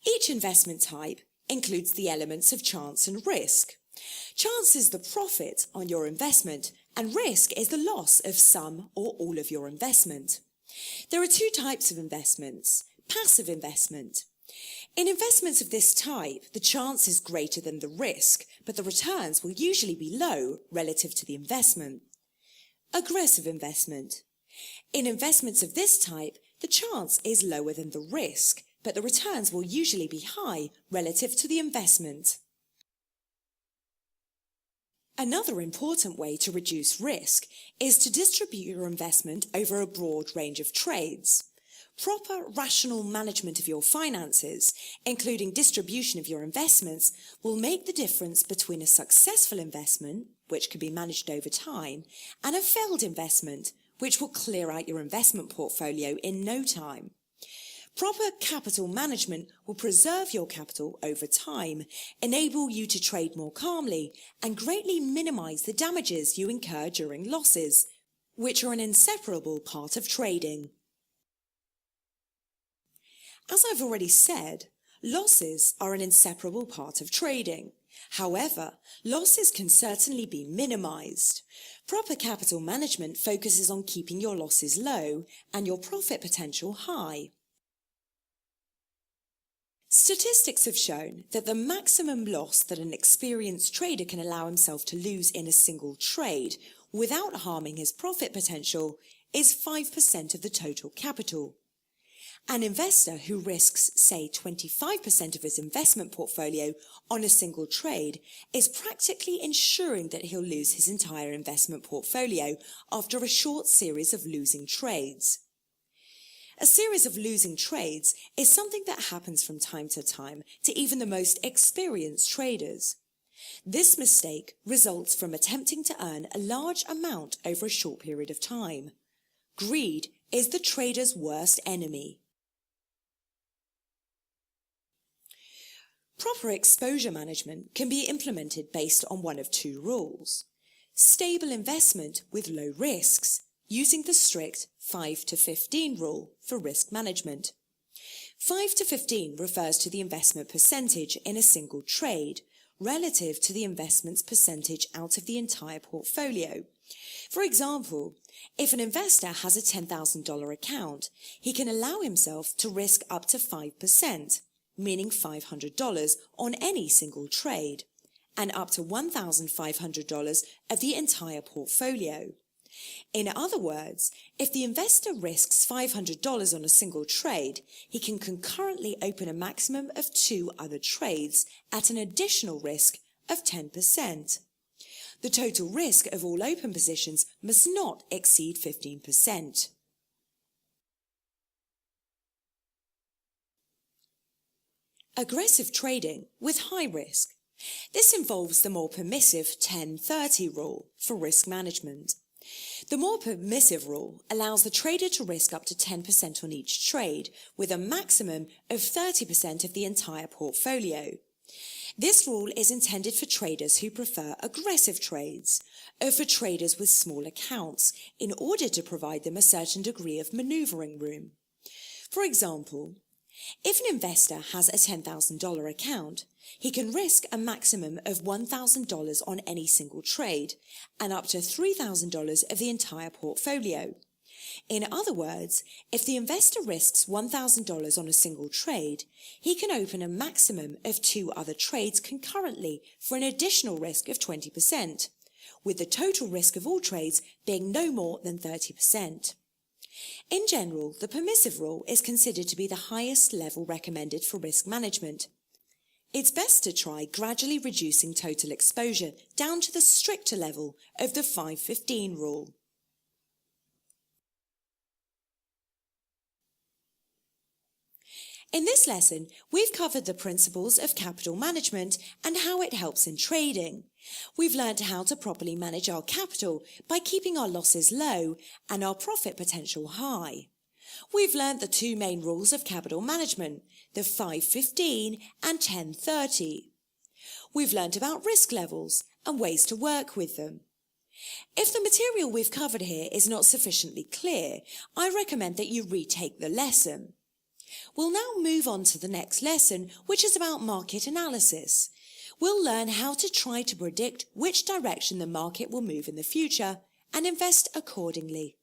Each investment type includes the elements of chance and risk. Chance is the profit on your investment, and risk is the loss of some or all of your investment. There are two types of investments. Passive investment. In investments of this type, the chance is greater than the risk, but the returns will usually be low relative to the investment. Aggressive investment. In investments of this type, the chance is lower than the risk, but the returns will usually be high relative to the investment. Another important way to reduce risk is to distribute your investment over a broad range of trades. Proper, rational management of your finances, including distribution of your investments, will make the difference between a successful investment, which can be managed over time, and a failed investment, which will clear out your investment portfolio in no time. Proper capital management will preserve your capital over time, enable you to trade more calmly, and greatly minimize the damages you incur during losses, which are an inseparable part of trading. As I've already said, losses are an inseparable part of trading. However, losses can certainly be minimized. Proper capital management focuses on keeping your losses low and your profit potential high. Statistics have shown that the maximum loss that an experienced trader can allow himself to lose in a single trade without harming his profit potential is 5% of the total capital. An investor who risks, say, 25% of his investment portfolio on a single trade is practically ensuring that he'll lose his entire investment portfolio after a short series of losing trades. A series of losing trades is something that happens from time to even the most experienced traders. This mistake results from attempting to earn a large amount over a short period of time. Greed is the trader's worst enemy. Proper exposure management can be implemented based on one of two rules. Stable investment with low risks, using the strict 5 to 15 rule for risk management. 5 to 15 refers to the investment percentage in a single trade relative to the investment's percentage out of the entire portfolio. For example, if an investor has a $10,000 account, he can allow himself to risk up to 5%, meaning $500 on any single trade, and up to $1,500 of the entire portfolio. In other words, if the investor risks $500 on a single trade, he can concurrently open a maximum of 2 other trades at an additional risk of 10%. The total risk of all open positions must not exceed 15%. Aggressive trading with high risk. This involves the more permissive 10-30 rule for risk management. The more permissive rule allows the trader to risk up to 10% on each trade, with a maximum of 30% of the entire portfolio. This rule is intended for traders who prefer aggressive trades, or for traders with small accounts, in order to provide them a certain degree of maneuvering room. For example, if an investor has a $10,000 account, he can risk a maximum of $1,000 on any single trade and up to $3,000 of the entire portfolio. In other words, if the investor risks $1,000 on a single trade, he can open a maximum of 2 other trades concurrently for an additional risk of 20%, with the total risk of all trades being no more than 30%. In general, the permissive rule is considered to be the highest level recommended for risk management. It's best to try gradually reducing total exposure down to the stricter level of the 5-15 rule. In this lesson, we've covered the principles of capital management and how it helps in trading. We've learned how to properly manage our capital by keeping our losses low and our profit potential high. We've learned the 2 main rules of capital management, the 5-15 and 10-30. We've learned about risk levels and ways to work with them. If the material we've covered here is not sufficiently clear, I recommend that you retake the lesson. We'll now move on to the next lesson, which is about market analysis. We'll learn how to try to predict which direction the market will move in the future and invest accordingly.